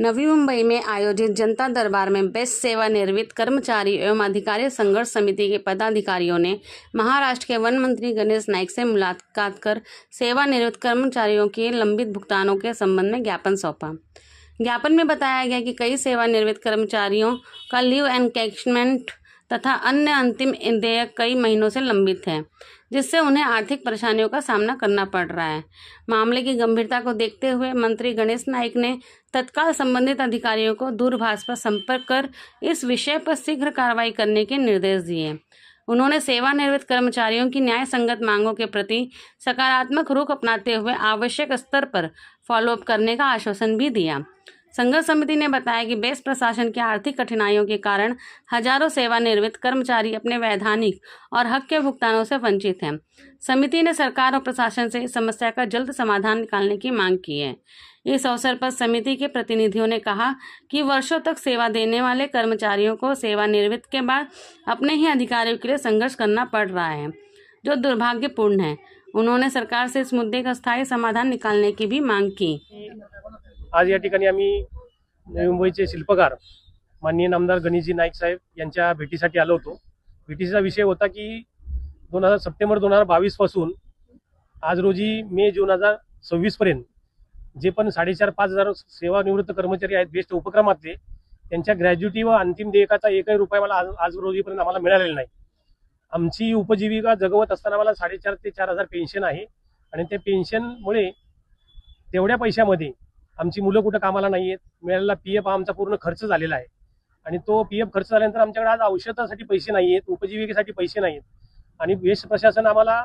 नवी मुंबई में आयोजित जनता दरबार में बेस्ट सेवानिवृत्त कर्मचारी एवं अधिकारी संघर्ष समिति के पदाधिकारियों ने महाराष्ट्र के वन मंत्री गणेश नाइक से मुलाकात कर सेवानिवृत्त कर्मचारियों के लंबित भुगतानों के संबंध में ज्ञापन सौंपा। ज्ञापन में बताया गया कि कई सेवानिवृत्त कर्मचारियों का लीव एनकैशमेंट तथा अन्य अंतिम देयक कई महीनों से लंबित है, जिससे उन्हें आर्थिक परेशानियों का सामना करना पड़ रहा है। मामले की गंभीरता को देखते हुए मंत्री गणेश नाइक ने तत्काल संबंधित अधिकारियों को दूरभाष पर संपर्क कर इस विषय पर शीघ्र कार्रवाई करने के निर्देश दिए। उन्होंने सेवानिवृत्त कर्मचारियों की न्याय संगत मांगों के प्रति सकारात्मक रुख अपनाते हुए आवश्यक स्तर पर फॉलोअप करने का आश्वासन भी दिया। संघर्ष समिति ने बताया कि बेस्ट प्रशासन की आर्थिक कठिनाइयों के कारण हजारों सेवानिवृत्त कर्मचारी अपने वैधानिक और हक के भुगतानों से वंचित हैं। समिति ने सरकार और प्रशासन से इस समस्या का जल्द समाधान निकालने की मांग की है। इस अवसर पर समिति के प्रतिनिधियों ने कहा कि वर्षों तक सेवा देने वाले कर्मचारियों को सेवानिवृत्ति के बाद अपने ही अधिकारों के लिए संघर्ष करना पड़ रहा है, जो दुर्भाग्यपूर्ण है। उन्होंने सरकार से इस मुद्दे का स्थायी समाधान निकालने की भी मांग की। आज या ठिकाणी आम्ही नवी मुंबईचे शिल्पकार माननीय नामदार गणेशजी नाईक साहेब यांच्या भेटीसाठी आलो होतो। भेटीचा विषय होता की सप्टेंबर 2022 पासून आज रोजी मे 2026 पर्यंत जे पण 4,500-5,000 हजार सेवानिवृत्त कर्मचारी आहेत बेस्ट उपक्रमातले, त्यांच्या ग्रॅज्युटी व अंतिम देयकाचा एकही रुपया मला आज रोजीपर्यंत आम्हाला मिळालेला नाही। आमची उपजीविका जगवत असताना मला 4,500 ते 4,000 पेन्शन आहे आणि त्या पेन्शनमुळे तेवढ्या पैशामध्ये आमची मुलं कुठं कामाला नाही आहेत। मिळालेला पीएफ आमचा पूर्ण खर्च झालेला आहे आणि तो पीएफ खर्च झाल्यानंतर आमच्याकडे आज औषधासाठी पैसे नाही आहेत, उपजीविकेसाठी पैसे नाही आहेत आणि बेस्ट प्रशासन आम्हाला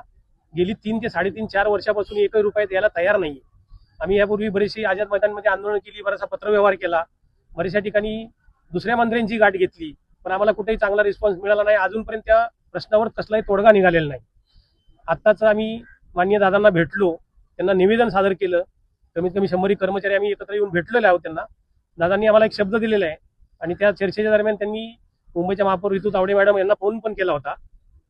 गेली 3 ते 3.5-4 वर्षापासून एकही रुपया द्यायला तयार नाही। आम्ही यापूर्वी बरेचशी आझाद मैदानमध्ये आंदोलन केली, बराचसा पत्रव्यवहार केला, बऱ्याचशा ठिकाणी दुसऱ्या मंत्र्यांची गाठ घेतली, पण आम्हाला कुठेही चांगला रिस्पॉन्स मिळाला नाही। अजूनपर्यंत त्या प्रश्नावर कसलाही तोडगा निघालेला नाही। आत्ताच आम्ही माननीय दादांना भेटलो, त्यांना निवेदन सादर केलं। कमीत कमी 100 कर्मचारी आम्ही एकत्र येऊन भेटलेले आहोत। त्यांना दादांनी आम्हाला एक शब्द दिलेला आहे आणि त्या चर्चेच्या दरम्यान त्यांनी मुंबईच्या महापौर ऋतू तावडे मॅडम यांना फोन पण केला होता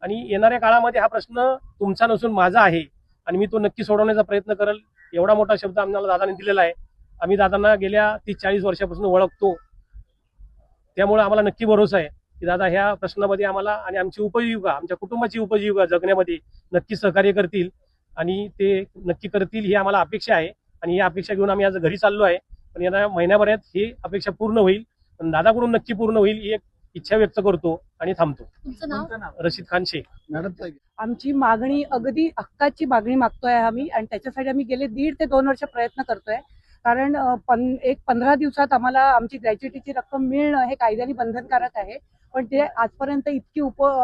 आणि येणाऱ्या काळामध्ये हा प्रश्न तुमचा नसून माझा आहे आणि मी तो नक्की सोडवण्याचा प्रयत्न करेल, एवढा मोठा शब्द आम्हाला दादांनी दिलेला आहे। आम्ही दादांना गेल्या 30-40 वर्षापासून ओळखतो, त्यामुळे आम्हाला नक्की भरोसा आहे की दादा ह्या प्रश्नामध्ये आम्हाला आणि आमची उपजीविका, आमच्या कुटुंबाची उपजीविका जगण्यामध्ये नक्की सहकार्य करतील आणि ते नक्की करतील ही आम्हाला अपेक्षा आहे आणि ही अपेक्षा घेऊन आम्ही आज घरी चाललो आहे। पण येणाऱ्या महिन्याभरात ही अपेक्षा पूर्ण होईल, पण दादाकडून नक्की पूर्ण होईल ही एक इच्छा व्यक्त करतो आणि थांबतो। तुमचं नाव? रशीद खान शेख। मॅडम, आमची मागणी अगदी हक्काची मागणी मागतोय आम्ही आणि त्याच्यासाठी आम्ही गेले 1.5 ते 2 वर्ष प्रयत्न करतोय। कारण 15 दिवसात आम्हाला आमची ग्रॅच्युटीची रक्कम मिळणं हे कायद्याने बंधनकारक आहे, पण ते आजपर्यंत इतकी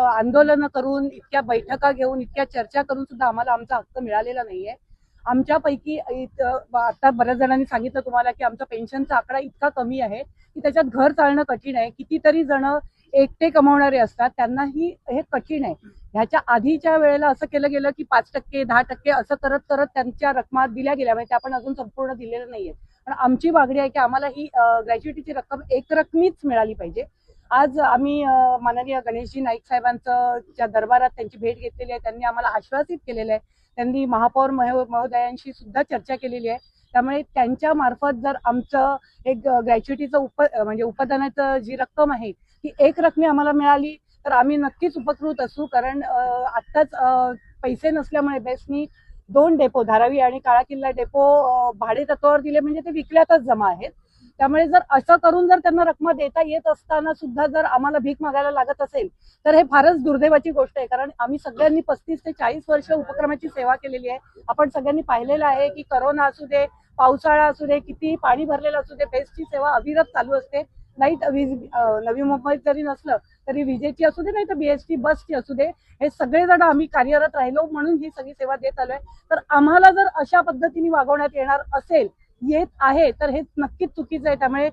आंदोलनं करून, इतक्या बैठका घेऊन, इतक्या चर्चा करून सुद्धा आम्हाला आमचा हक्क मिळालेला नाहीये। आमच्यापैकी आता बऱ्याच जणांनी सांगितलं तुम्हाला की आमचा पेन्शनचा आकडा इतका कमी आहे की त्याच्यात घर चालणं कठीण आहे। कितीतरी जण एकटे कमावणारे असतात, त्यांनाही हे कठीण आहे। ह्याच्या आधीच्या वेळेला असं केलं गेलं की 5%, 10% असं करत करत त्यांच्या रकमा दिल्या गेल्या, म्हणजे त्या आपण अजून संपूर्ण दिलेल्या नाहीये। पण आमची मागणी आहे की आम्हाला ही ग्रॅच्युटीची रक्कम एकरकमीच मिळाली पाहिजे। आज आम्ही माननीय गणेशजी नाईक साहेबांच्या दरबारात त्यांची भेट घेतलेली आहे। त्यांनी आम्हाला आश्वासित केलेलं आहे, त्यांनी महापौर महोदयांशी सुद्धा चर्चा केलेली आहे। त्यामुळे त्यांच्या मार्फत जर आमचं एक ग्रॅच्युटीचं म्हणजे उपदानाचं जी रक्कम आहे ती एक रकमी आम्हाला मिळाली तर आम्ही नक्कीच उपकृत असू। कारण आत्ताच पैसे नसल्यामुळे बेस्टनी 2 डेपो, धारावी आणि काळा किल्ला डेपो भाडे तत्वावर दिले, म्हणजे ते विकल्यातच जमा आहेत। त्यामुळे जर असं करून जर त्यांना रक्कम देता येत असताना सुद्धा जर आम्हाला भीक मागायला लागत असेल तर हे फारच दुर्दैवाची गोष्ट आहे। कारण आम्ही सगळ्यांनी 35 ते 40 वर्ष उपक्रमाची सेवा केलेली आहे। आपण सगळ्यांनी पाहिलेलं आहे की करोना असू दे, पावसाळा असू दे, किती पाणी भरलेलं असू दे, बेस्टची सेवा अविरत चालू असते। लाईट नवी मुंबईत जरी नसलं तरी विजेची असू दे, नाही तर बीएसटी बसची असू दे, हे सगळेजण आम्ही कार्यरत राहिलो म्हणून ही सगळी सेवा देत आलोय। तर आम्हाला जर अशा पद्धतीने वागवण्यात येणार असेल, येत आहे, तर हे नक्कीच चुकीचं आहे। त्यामुळे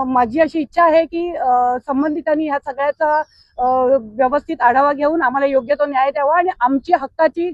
माझी अशी इच्छा आहे की संबंधितांनी ह्या सगळ्याचा व्यवस्थित आढावा घेऊन आम्हाला योग्य तो न्याय द्यावा आणि आमची हक्काची